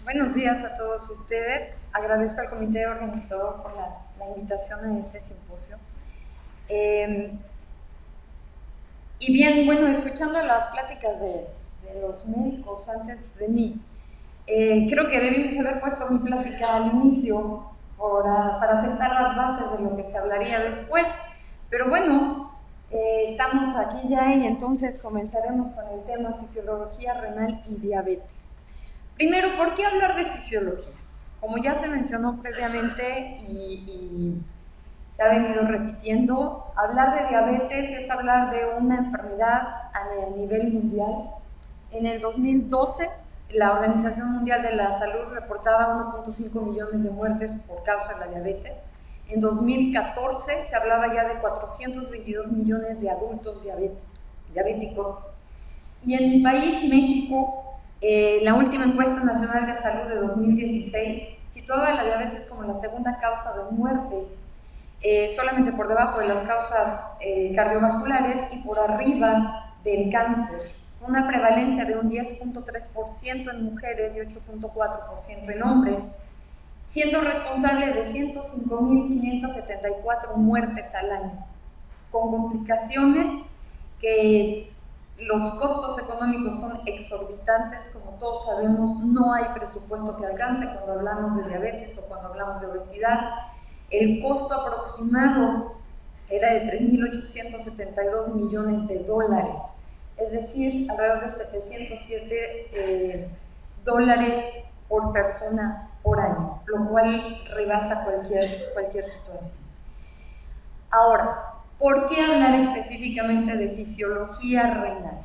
Buenos días a todos ustedes. Agradezco al comité organizador por la invitación a este simposio. Y bien, bueno, escuchando las pláticas de los médicos antes de mí, creo que debimos haber puesto mi plática al inicio para sentar las bases de lo que se hablaría después. Pero bueno, estamos aquí ya y entonces comenzaremos con el tema fisiología renal y diabetes. Primero, ¿por qué hablar de fisiología? Como ya se mencionó previamente y se ha venido repitiendo, hablar de diabetes es hablar de una enfermedad a nivel mundial. En el 2012, la Organización Mundial de la Salud reportaba 1.5 millones de muertes por causa de la diabetes. En 2014 se hablaba ya de 422 millones de adultos diabéticos. Y en mi país, México, la última encuesta nacional de salud de 2016 situaba la diabetes como la segunda causa de muerte, solamente por debajo de las causas cardiovasculares y por arriba del cáncer, con una prevalencia de un 10.3% en mujeres y 8.4% en hombres, siendo responsable de 105.574 muertes al año, con complicaciones que los costos económicos son exorbitantes. Como todos sabemos, no hay presupuesto que alcance cuando hablamos de diabetes o cuando hablamos de obesidad. El costo aproximado era de 3.872 millones de dólares, es decir, alrededor de 707 dólares por persona por año, lo cual rebasa cualquier situación. Ahora, ¿por qué hablar específicamente de fisiología renal?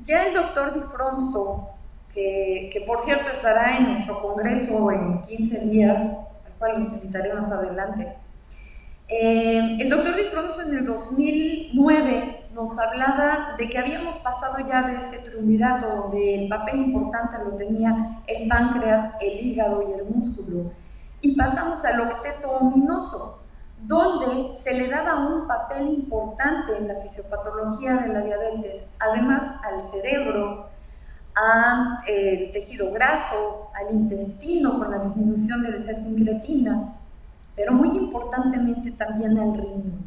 Ya el doctor Di Fronzo, que por cierto estará en nuestro congreso en 15 días, al cual los invitaré más adelante, el doctor Di Fronzo en el 2009 nos hablaba de que habíamos pasado ya de ese triunvirato donde el papel importante lo tenía el páncreas, el hígado y el músculo, y pasamos al octeto ominoso, donde se le daba un papel importante en la fisiopatología de la diabetes, además al cerebro, al tejido graso, al intestino con la disminución del efecto incretina, pero muy importantemente también al riñón.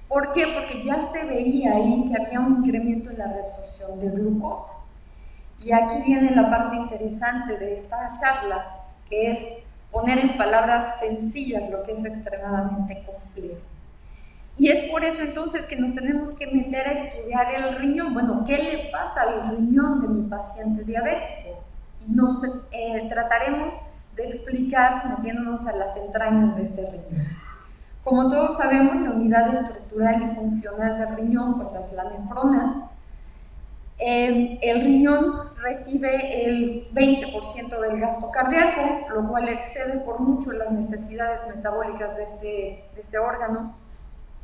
¿Por qué? Porque ya se veía ahí que había un incremento en la reabsorción de glucosa. Y aquí viene la parte interesante de esta charla, que es poner en palabras sencillas lo que es extremadamente complejo. Y es por eso entonces que nos tenemos que meter a estudiar el riñón. Bueno, ¿qué le pasa al riñón de mi paciente diabético? Y nos trataremos de explicar metiéndonos a las entrañas de este riñón. Como todos sabemos, la unidad estructural y funcional del riñón pues es la nefrona. El riñón recibe el 20% del gasto cardíaco, lo cual excede por mucho las necesidades metabólicas de este órgano.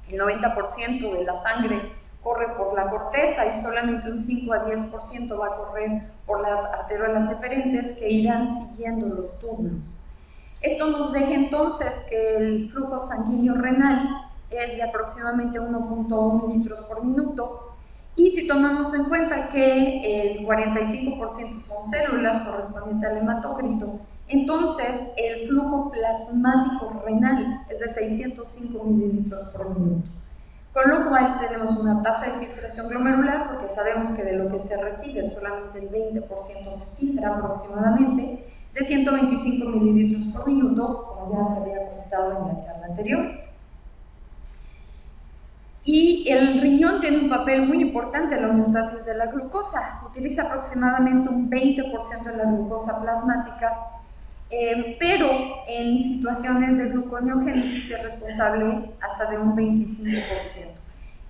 El 90% de la sangre corre por la corteza y solamente un 5 a 10% va a correr por las arteriolas eferentes que irán siguiendo los túbulos. Esto nos deja entonces que el flujo sanguíneo renal es de aproximadamente 1.1 litros por minuto, y si tomamos en cuenta que el 45% son células correspondiente al hematócrito, entonces el flujo plasmático renal es de 605 mililitros por minuto. Con lo cual tenemos una tasa de filtración glomerular, porque sabemos que de lo que se recibe solamente el 20% se filtra aproximadamente, de 125 mililitros por minuto, como ya se había comentado en la charla anterior. Y el riñón tiene un papel muy importante en la homeostasis de la glucosa. Utiliza aproximadamente un 20% de la glucosa plasmática, pero en situaciones de gluconeogénesis es responsable hasta de un 25%.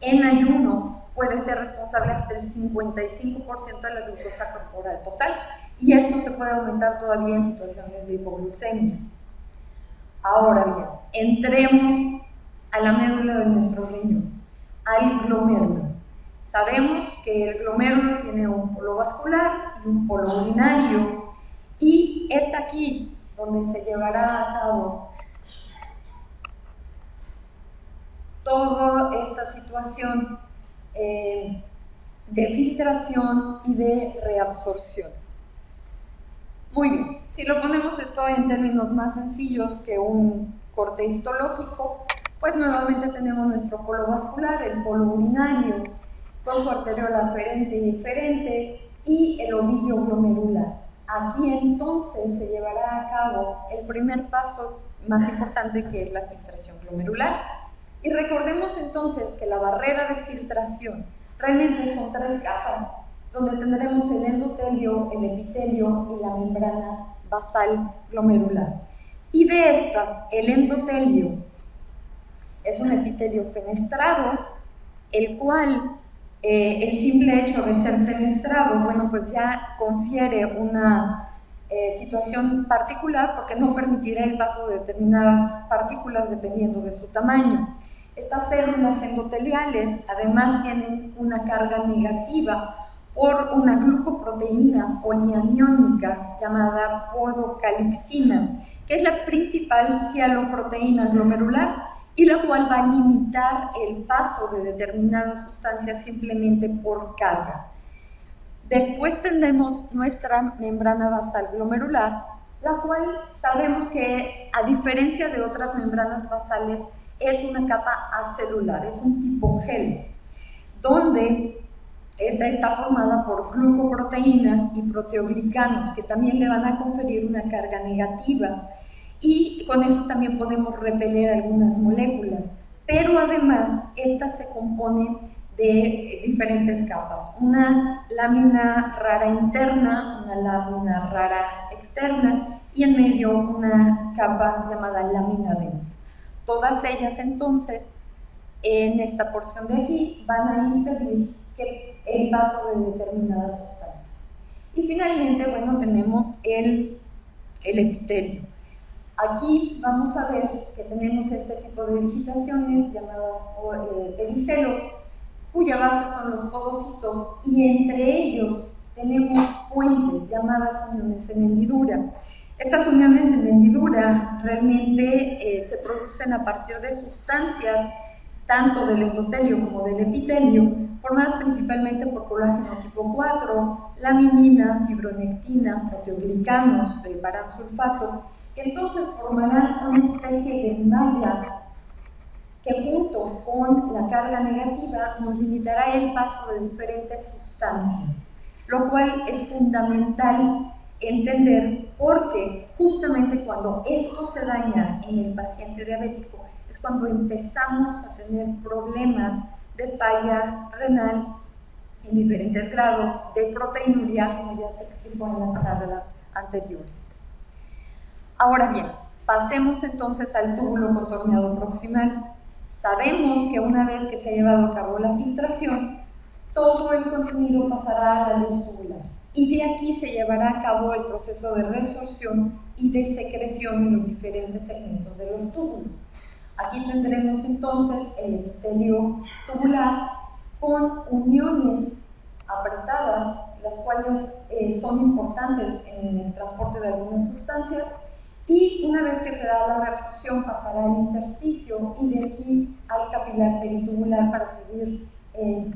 En ayuno puede ser responsable hasta el 55% de la glucosa corporal total, y esto se puede aumentar todavía en situaciones de hipoglucemia. Ahora bien, entremos a la médula de nuestro riñón, al glomérulo. Sabemos que el glomérulo tiene un polo vascular y un polo urinario, y es aquí donde se llevará a cabo toda esta situación de filtración y de reabsorción. Muy bien, si lo ponemos esto en términos más sencillos que un corte histológico, pues nuevamente tenemos nuestro polo vascular, el polo urinario, con su arteriola aferente y eferente, y el ovillo glomerular. Aquí entonces se llevará a cabo el primer paso más importante, que es la filtración glomerular. Y recordemos entonces que la barrera de filtración realmente son 3 capas, donde tendremos el endotelio, el epitelio y la membrana basal glomerular. Y de estas, el endotelio es un epitelio fenestrado, el cual el simple hecho de ser fenestrado, bueno, pues ya confiere una situación particular, porque no permitirá el paso de determinadas partículas dependiendo de su tamaño. Estas células endoteliales además tienen una carga negativa por una glucoproteína polianiónica llamada podocalixina, que es la principal cialoproteína glomerular y la cual va a limitar el paso de determinadas sustancias simplemente por carga. Después tendremos nuestra membrana basal glomerular, la cual sabemos que, a diferencia de otras membranas basales, es una capa acelular, es un tipo gel, donde esta está formada por glucoproteínas y proteoglicanos, que también le van a conferir una carga negativa, y con eso también podemos repeler algunas moléculas, pero además estas se componen de diferentes capas, una lámina rara interna, una lámina rara externa y en medio una capa llamada lámina densa. Todas ellas entonces en esta porción de aquí van a impedir que el paso de determinadas sustancias. Y finalmente, bueno, tenemos el epitelio. Aquí vamos a ver que tenemos este tipo de digitaciones llamadas pedicelos, cuya base son los podocitos, y entre ellos tenemos puentes llamadas uniones en hendidura. Estas uniones en hendidura realmente se producen a partir de sustancias tanto del endotelio como del epitelio, formadas principalmente por colágeno tipo 4, laminina, fibronectina, proteoglicanos del paransulfato, que entonces formarán una especie de malla que junto con la carga negativa nos limitará el paso de diferentes sustancias, lo cual es fundamental entender, porque justamente cuando esto se daña en el paciente diabético es cuando empezamos a tener problemas de falla renal en diferentes grados, de proteinuria, como ya se explicó en las charlas anteriores. Ahora bien, pasemos entonces al túbulo contorneado proximal. Sabemos que una vez que se ha llevado a cabo la filtración, todo el contenido pasará a la luz tubular, y de aquí se llevará a cabo el proceso de resorción y de secreción en los diferentes segmentos de los túbulos. Aquí tendremos entonces el epitelio tubular con uniones apretadas, las cuales son importantes en el transporte de algunas sustancias, y una vez que se da la reabsorción pasará al intersticio y de aquí al capilar peritubular para seguir el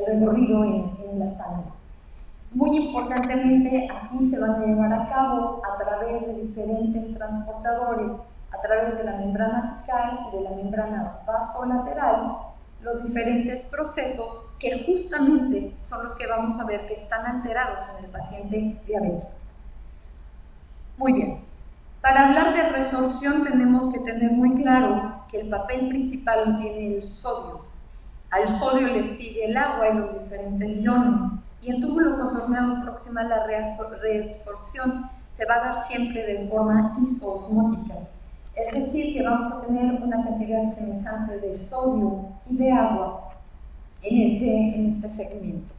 recorrido en la sangre. Muy importantemente, aquí se van a llevar a cabo a través de diferentes transportadores, a través de la membrana apical y de la membrana vasolateral, los diferentes procesos que justamente son los que vamos a ver que están alterados en el paciente diabético. Muy bien, para hablar de resorción tenemos que tener muy claro que el papel principal lo tiene el sodio. Al sodio le sigue el agua y los diferentes iones, y en túbulo contorneado proximal la reabsorción se va a dar siempre de forma isoosmótica. Es decir, que vamos a tener una cantidad semejante de sodio y de agua en este segmento.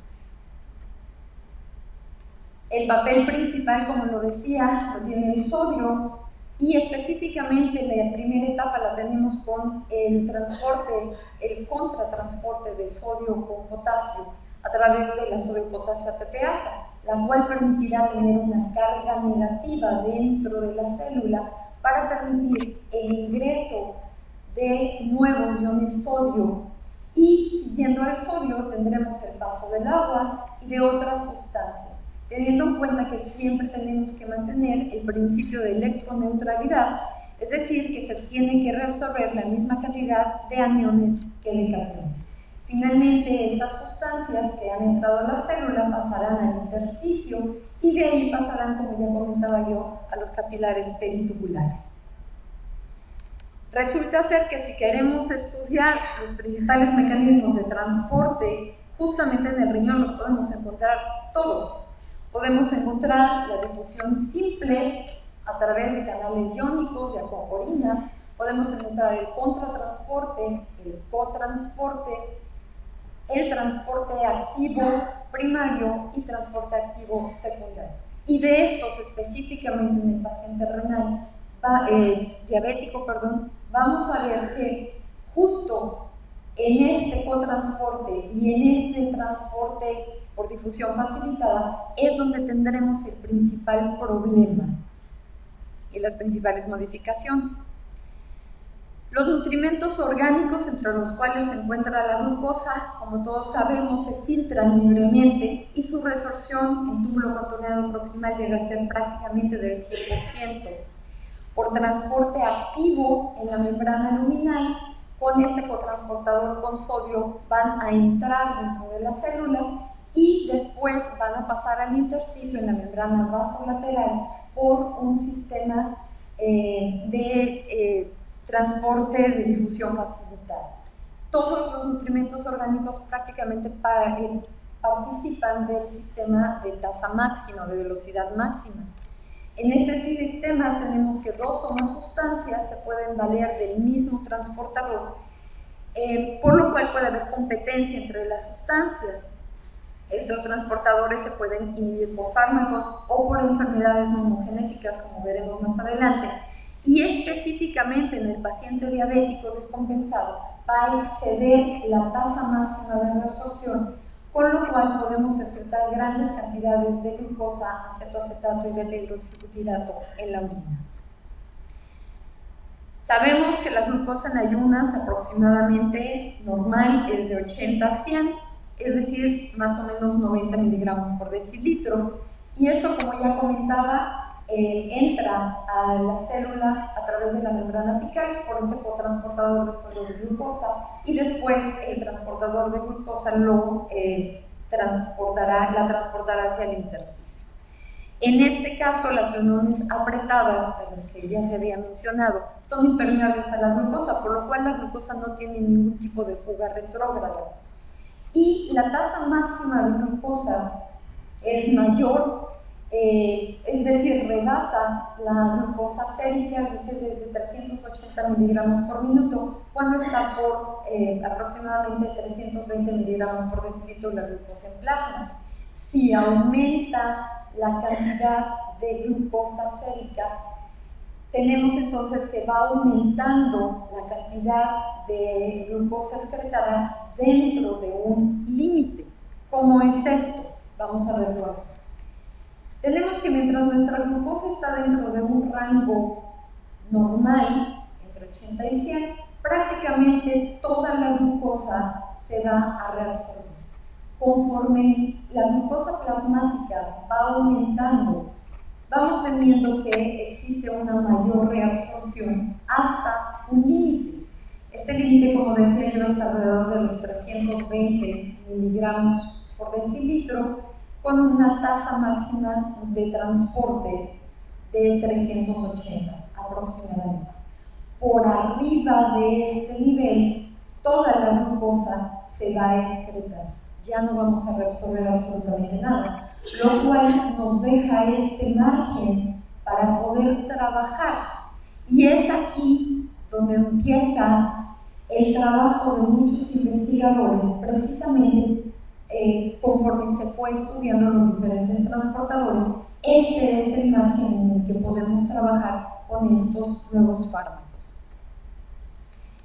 El papel principal, como lo decía, lo tiene el sodio, y específicamente la primera etapa la tenemos con el transporte, el contratransporte de sodio con potasio a través de la sodio-potasio ATPasa, la cual permitirá tener una carga negativa dentro de la célula para permitir el ingreso de nuevos iones sodio, y siguiendo al sodio tendremos el paso del agua y de otras sustancias. teniendo en cuenta que siempre tenemos que mantener el principio de electroneutralidad, es decir, que se tiene que reabsorber la misma cantidad de aniones que de cationes. Finalmente, estas sustancias que han entrado a la célula pasarán al intersticio y de ahí pasarán, como ya comentaba yo, a los capilares peritubulares. Resulta ser que si queremos estudiar los principales mecanismos de transporte, justamente en el riñón los podemos encontrar todos. Podemos encontrar la difusión simple a través de canales iónicos de acuaporina, podemos encontrar el contratransporte, el cotransporte, el transporte activo primario y transporte activo secundario. Y de estos, específicamente en el paciente renal, diabético, vamos a ver que justo en este cotransporte y en este transporte por difusión facilitada es donde tendremos el principal problema y las principales modificaciones. Los nutrimentos orgánicos, entre los cuales se encuentra la glucosa, como todos sabemos, se filtran libremente y su resorción en túbulo contorneado proximal llega a ser prácticamente del 100%. Por transporte activo en la membrana luminal, con este cotransportador con sodio van a entrar dentro de la célula y después van a pasar al intersticio en la membrana vasolateral por un sistema de transporte de difusión facilitada. Todos los nutrimentos orgánicos prácticamente participan del sistema de tasa máxima, de velocidad máxima. En este sistema tenemos que dos o más sustancias se pueden valer del mismo transportador, por lo cual puede haber competencia entre las sustancias. Estos transportadores se pueden inhibir por fármacos o por enfermedades monogenéticas, como veremos más adelante, y específicamente en el paciente diabético descompensado va a exceder la tasa máxima de reabsorción, con lo cual podemos excretar grandes cantidades de glucosa, acetoacetato y beta-hidroxibutirato en la orina. Sabemos que la glucosa en ayunas aproximadamente normal es de 80 a 100, es decir, más o menos 90 miligramos por decilitro, y esto, como ya comentaba, entra a la célula a través de la membrana apical por este cotransportador de sodio de glucosa y después el transportador de glucosa la transportará hacia el intersticio. En este caso, las reuniones apretadas, de las que ya se había mencionado, son impermeables a la glucosa, por lo cual la glucosa no tiene ningún tipo de fuga retrógrada. Y la tasa máxima de glucosa es mayor, es decir, rebasa la glucosa sérica, es decir, desde 380 miligramos por minuto, cuando está por aproximadamente 320 miligramos por decilitro la glucosa en plasma. Si aumenta la cantidad de glucosa sérica, tenemos entonces que va aumentando la cantidad de glucosa excretada dentro de un límite. ¿Cómo es esto? Vamos a verlo aquí. Tenemos que mientras nuestra glucosa está dentro de un rango normal, entre 80 y 100, prácticamente toda la glucosa se va a reabsorber. Conforme la glucosa plasmática va aumentando, vamos teniendo que existe una mayor reabsorción hasta un límite. Este límite, como decía yo, está alrededor de los 320 miligramos por decilitro, con una tasa máxima de transporte de 380 aproximadamente. Por arriba de este nivel, toda la glucosa se va a excretar. Ya no vamos a reabsorber absolutamente nada, lo cual nos deja este margen para poder trabajar. Y es aquí donde empieza el trabajo de muchos investigadores, precisamente conforme se fue estudiando los diferentes transportadores. Este es el margen en el que podemos trabajar con estos nuevos fármacos.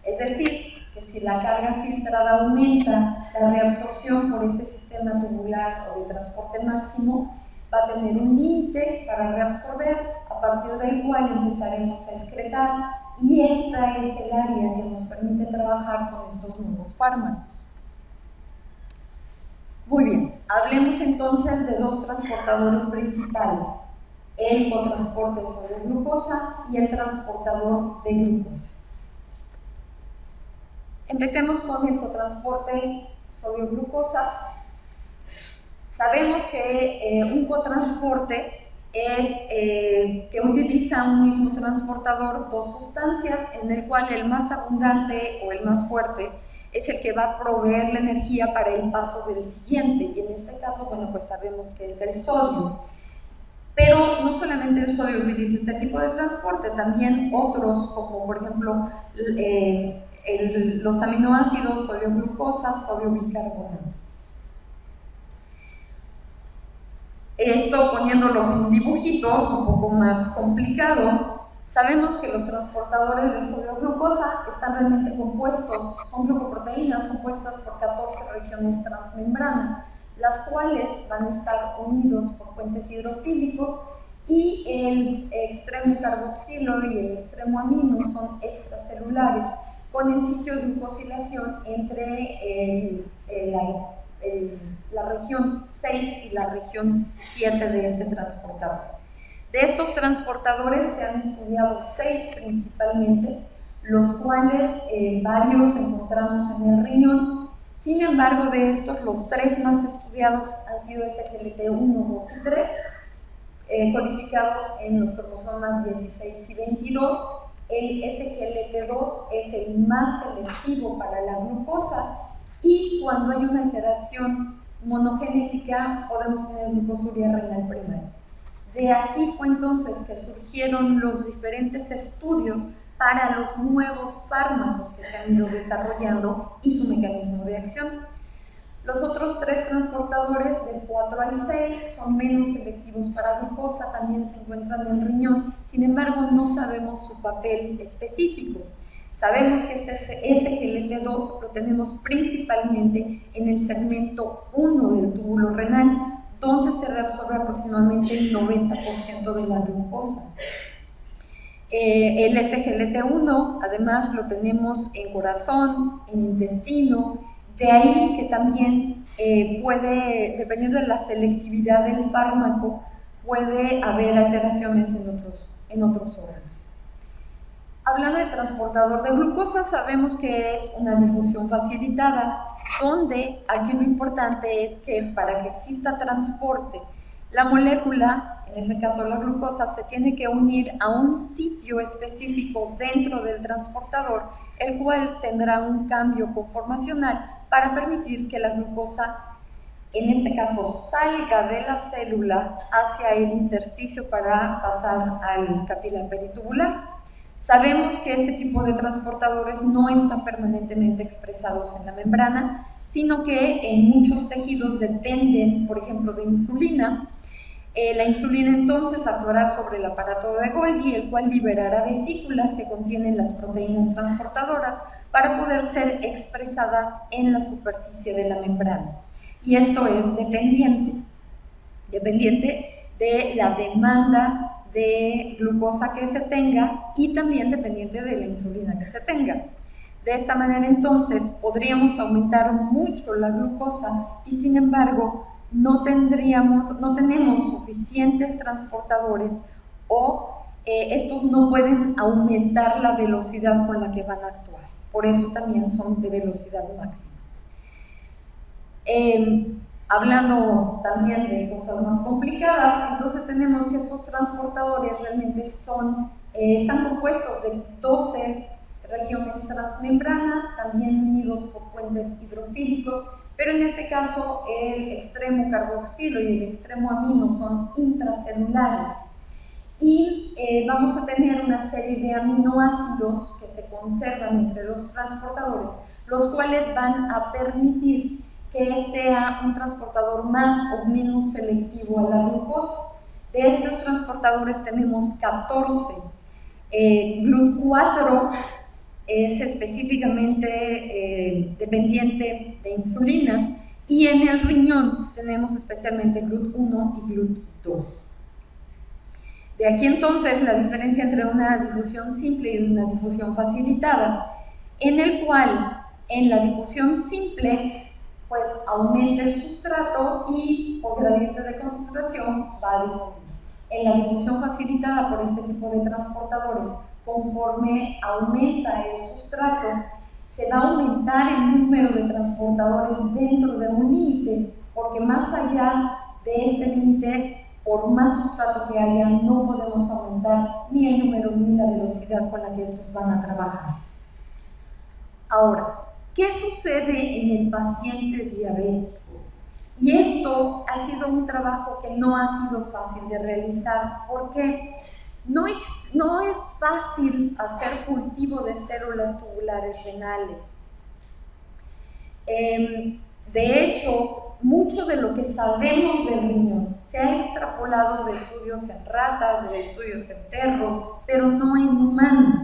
Es decir, que si la carga filtrada aumenta, la reabsorción por este sistema tubular o de transporte máximo va a tener un límite para reabsorber, a partir del cual empezaremos a excretar, y esta es el área que nos permite trabajar con estos nuevos fármacos. Muy bien, hablemos entonces de dos transportadores principales, el cotransporte sodio-glucosa y el transportador de glucosa. Empecemos con el cotransporte sodio-glucosa. Sabemos que un cotransporte es que utiliza un mismo transportador dos sustancias, en el cual el más abundante o el más fuerte es el que va a proveer la energía para el paso del siguiente, y en este caso, bueno, pues sabemos que es el sodio. Pero no solamente el sodio utiliza este tipo de transporte, también otros, como por ejemplo los aminoácidos, sodio-glucosa, sodio-bicarbonato. Esto poniéndolos en dibujitos, un poco más complicado, sabemos que los transportadores de sodio-glucosa están realmente compuestos, son glucoproteínas compuestas por 14 regiones transmembrana, las cuales van a estar unidos por puentes hidrofílicos, y el extremo carboxilo y el extremo amino son extracelulares, con el sitio de glucosilación entre la región 6 y la región 7 de este transportador. De estos transportadores se han estudiado 6 principalmente, los cuales varios encontramos en el riñón. Sin embargo, de estos, los 3 más estudiados han sido SGLT1, 2 y 3, codificados en los cromosomas 16 y 22. El SGLT2 es el más selectivo para la glucosa, y cuando hay una alteración monogenética podemos tener glucosuria renal primaria. De aquí fue entonces que surgieron los diferentes estudios para los nuevos fármacos que se han ido desarrollando y su mecanismo de acción. Los otros 3 transportadores, del 4 al 6, son menos selectivos para glucosa, también se encuentran en el riñón, sin embargo no sabemos su papel específico. Sabemos que ese SGLT2 lo tenemos principalmente en el segmento 1 del túbulo renal, donde se reabsorbe aproximadamente el 90% de la glucosa. El SGLT1 además lo tenemos en corazón, en intestino, de ahí que también puede, dependiendo de la selectividad del fármaco, puede haber alteraciones en otros órganos. Hablando del transportador de glucosa, sabemos que es una difusión facilitada, donde aquí lo importante es que para que exista transporte, la molécula, en ese caso la glucosa, se tiene que unir a un sitio específico dentro del transportador, el cual tendrá un cambio conformacional para permitir que la glucosa, en este caso, salga de la célula hacia el intersticio para pasar al capilar peritubular. Sabemos que este tipo de transportadores no están permanentemente expresados en la membrana, sino que en muchos tejidos dependen, por ejemplo, de insulina. La insulina entonces actuará sobre el aparato de Golgi, el cual liberará vesículas que contienen las proteínas transportadoras para poder ser expresadas en la superficie de la membrana. Y esto es dependiente de la demanda de glucosa que se tenga, y también dependiente de la insulina que se tenga. De esta manera entonces podríamos aumentar mucho la glucosa, y sin embargo no tenemos suficientes transportadores, o estos no pueden aumentar la velocidad con la que van a actuar. Por eso también son de velocidad máxima. Hablando también de cosas más complicadas, entonces tenemos que estos transportadores realmente están compuestos de 12 regiones transmembrana, también unidos por puentes hidrofílicos, pero en este caso el extremo carboxilo y el extremo amino son intracelulares. Y vamos a tener una serie de aminoácidos que se conservan entre los transportadores, los cuales van a permitir que sea un transportador más o menos selectivo a la glucosa. De estos transportadores tenemos 14. GLUT4 es específicamente dependiente de insulina, y en el riñón tenemos especialmente GLUT1 y GLUT2. De aquí entonces la diferencia entre una difusión simple y una difusión facilitada, en el cual en la difusión simple pues aumenta el sustrato y por gradiente de concentración va a difundir. En la difusión facilitada por este tipo de transportadores, conforme aumenta el sustrato, se va a aumentar el número de transportadores dentro de un límite, porque más allá de ese límite, por más sustrato que haya, no podemos aumentar ni el número ni la velocidad con la que estos van a trabajar. Ahora, ¿qué sucede en el paciente diabético? Y esto ha sido un trabajo que no ha sido fácil de realizar, porque no es fácil hacer cultivo de células tubulares renales. De hecho, mucho de lo que sabemos del riñón se ha extrapolado de estudios en ratas, de estudios en perros, pero no en humanos.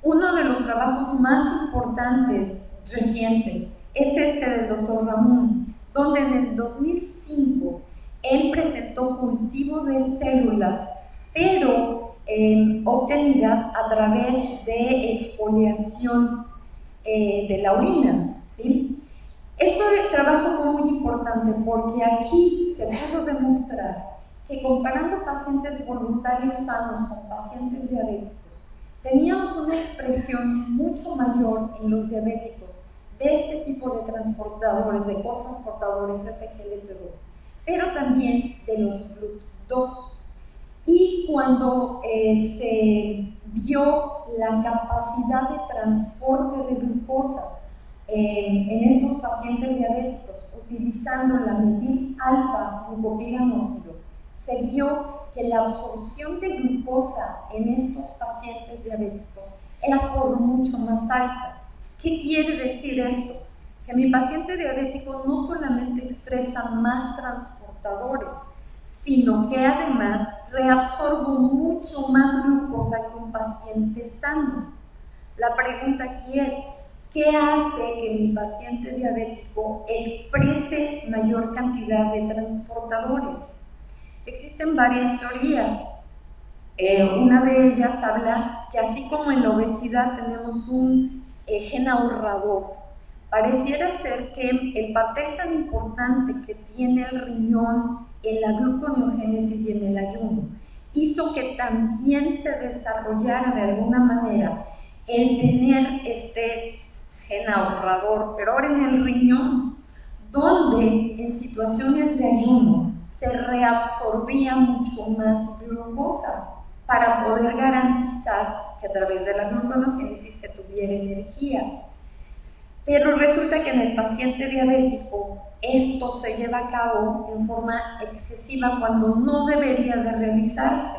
Uno de los trabajos más importantes recientes es este del doctor Ramón, donde en el 2005 él presentó cultivo de células, pero obtenidas a través de exfoliación de la orina, ¿sí? Este trabajo fue muy importante porque aquí se pudo demostrar que comparando pacientes voluntarios sanos con pacientes diabéticos, teníamos una expresión mucho mayor en los diabéticos de este tipo de transportadores, de cotransportadores SGLT2, pero también de los GLUT2. Y cuando se vio la capacidad de transporte de glucosa en estos pacientes diabéticos utilizando la metil-alfa-glucopiranósido, se vio que la absorción de glucosa en estos pacientes diabéticos era por mucho más alta. ¿Qué quiere decir esto? Que mi paciente diabético no solamente expresa más transportadores, sino que además reabsorbo mucho más glucosa que un paciente sano. La pregunta aquí es, ¿qué hace que mi paciente diabético exprese mayor cantidad de transportadores? Existen varias teorías. Una de ellas habla que así como en la obesidad tenemos un gen ahorrador, pareciera ser que el papel tan importante que tiene el riñón en la gluconeogénesis y en el ayuno hizo que también se desarrollara de alguna manera el tener este gen ahorrador, pero ahora en el riñón, donde en situaciones de ayuno se reabsorbía mucho más glucosa para poder garantizar que a través de la gluconeogénesis se tuviera energía. Pero resulta que en el paciente diabético esto se lleva a cabo en forma excesiva cuando no debería de realizarse.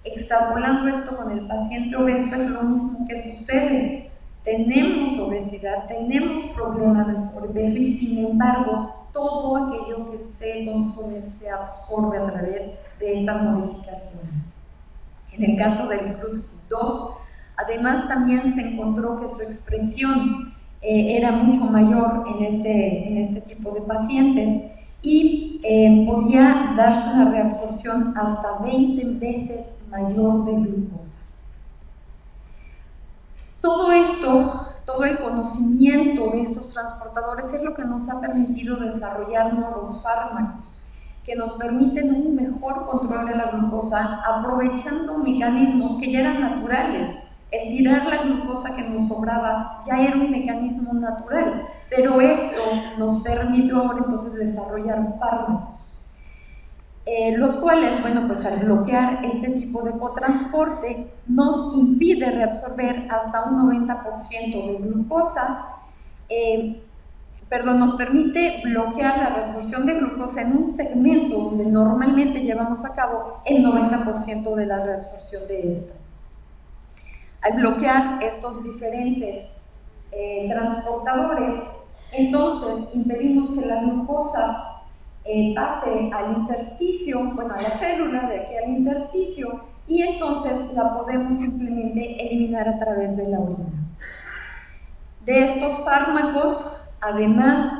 Extrapolando esto con el paciente obeso es lo mismo que sucede. Tenemos obesidad, tenemos problemas de sobrepeso y sin embargo todo aquello que se consume se absorbe a través de estas modificaciones. En el caso del GLUT2, además también se encontró que su expresión era mucho mayor en este tipo de pacientes y podía darse una reabsorción hasta 20 veces mayor de glucosa. Todo esto, todo el conocimiento de estos transportadores es lo que nos ha permitido desarrollar nuevos fármacos que nos permiten un mejor control de la glucosa aprovechando mecanismos que ya eran naturales. El tirar la glucosa que nos sobraba ya era un mecanismo natural, pero esto nos permitió ahora entonces desarrollar fármacos, los cuales, bueno, pues al bloquear este tipo de cotransporte nos impide reabsorber hasta un 90% de glucosa, nos permite bloquear la reabsorción de glucosa en un segmento donde normalmente llevamos a cabo el 90% de la reabsorción de esta. Al bloquear estos diferentes transportadores, entonces impedimos que la glucosa pase al intersticio, bueno, a la célula, de aquí al intersticio, y entonces la podemos simplemente eliminar a través de la orina. De estos fármacos, además,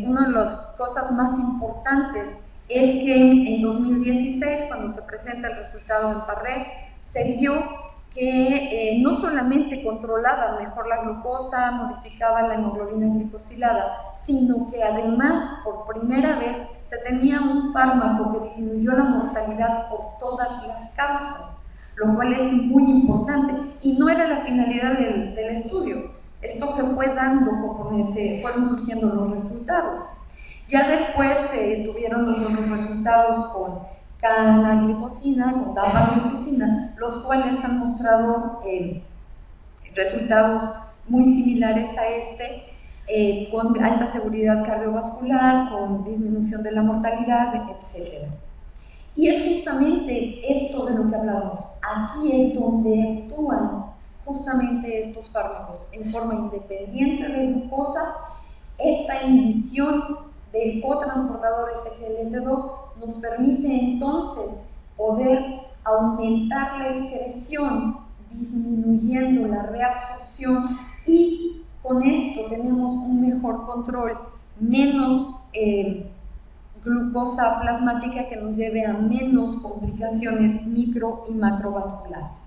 una de las cosas más importantes es que en 2016, cuando se presenta el resultado en Parré, se vio que no solamente controlaba mejor la glucosa, modificaba la hemoglobina glicosilada, sino que además, por primera vez, se tenía un fármaco que disminuyó la mortalidad por todas las causas, lo cual es muy importante, y no era la finalidad del estudio. Esto se fue dando conforme se fueron surgiendo los resultados. Ya después tuvieron los otros resultados con canaglifosina, con dapaglifosina, los cuales han mostrado resultados muy similares a con alta seguridad cardiovascular, con disminución de la mortalidad, etc. Y es justamente esto de lo que hablamos. Aquí es donde actúan justamente estos fármacos en forma independiente de glucosa. Esta inhibición del cotransportador SGLT2 nos permite entonces poder aumentar la excreción, disminuyendo la reabsorción, y con esto tenemos un mejor control, menos glucosa plasmática que nos lleve a menos complicaciones micro y macrovasculares.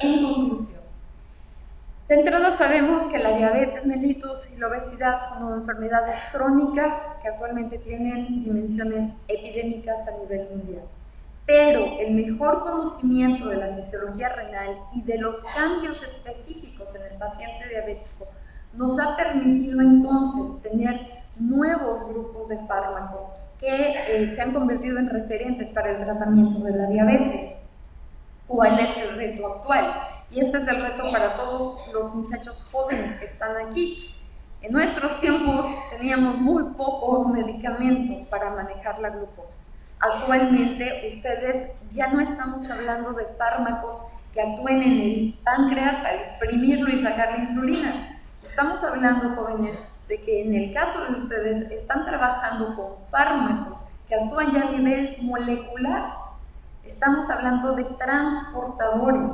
En conclusión, de entrada sabemos que la diabetes mellitus y la obesidad son enfermedades crónicas que actualmente tienen dimensiones epidémicas a nivel mundial. Pero el mejor conocimiento de la fisiología renal y de los cambios específicos en el paciente diabético nos ha permitido entonces tener nuevos grupos de fármacos que se han convertido en referentes para el tratamiento de la diabetes. ¿Cuál es el reto actual? Y este es el reto para todos los muchachos jóvenes que están aquí. En nuestros tiempos teníamos muy pocos medicamentos para manejar la glucosa. Actualmente ustedes ya no estamos hablando de fármacos que actúen en el páncreas para exprimirlo y sacar la insulina. Estamos hablando, jóvenes, de que en el caso de ustedes están trabajando con fármacos que actúan ya a nivel molecular. Estamos hablando de transportadores.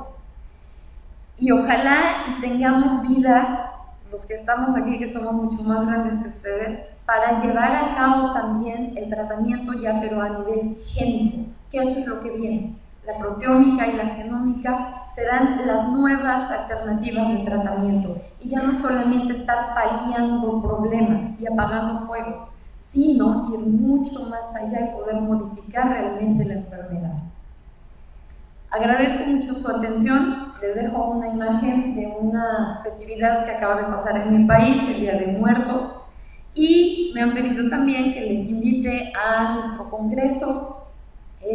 Y ojalá y tengamos vida, los que estamos aquí, que somos mucho más grandes que ustedes, para llevar a cabo también el tratamiento ya, pero a nivel génico, que eso es lo que viene. La proteómica y la genómica serán las nuevas alternativas de tratamiento, y ya no solamente estar paliando problemas y apagando fuegos, sino ir mucho más allá y poder modificar realmente la enfermedad. Agradezco mucho su atención. Les dejo una imagen de una festividad que acaba de pasar en mi país, el Día de Muertos, y me han pedido también que les invite a nuestro congreso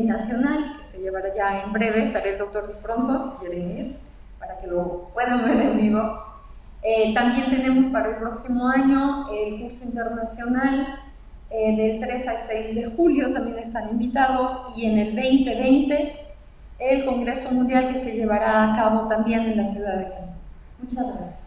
nacional, que se llevará ya en breve. Estará el doctor Di Fronzo, si quieren ir, para que lo puedan ver en vivo. También tenemos para el próximo año el curso internacional del 3 al 6 de julio, también están invitados, y en el 2020 el Congreso Mundial, que se llevará a cabo también en la ciudad de Cancún. Muchas gracias.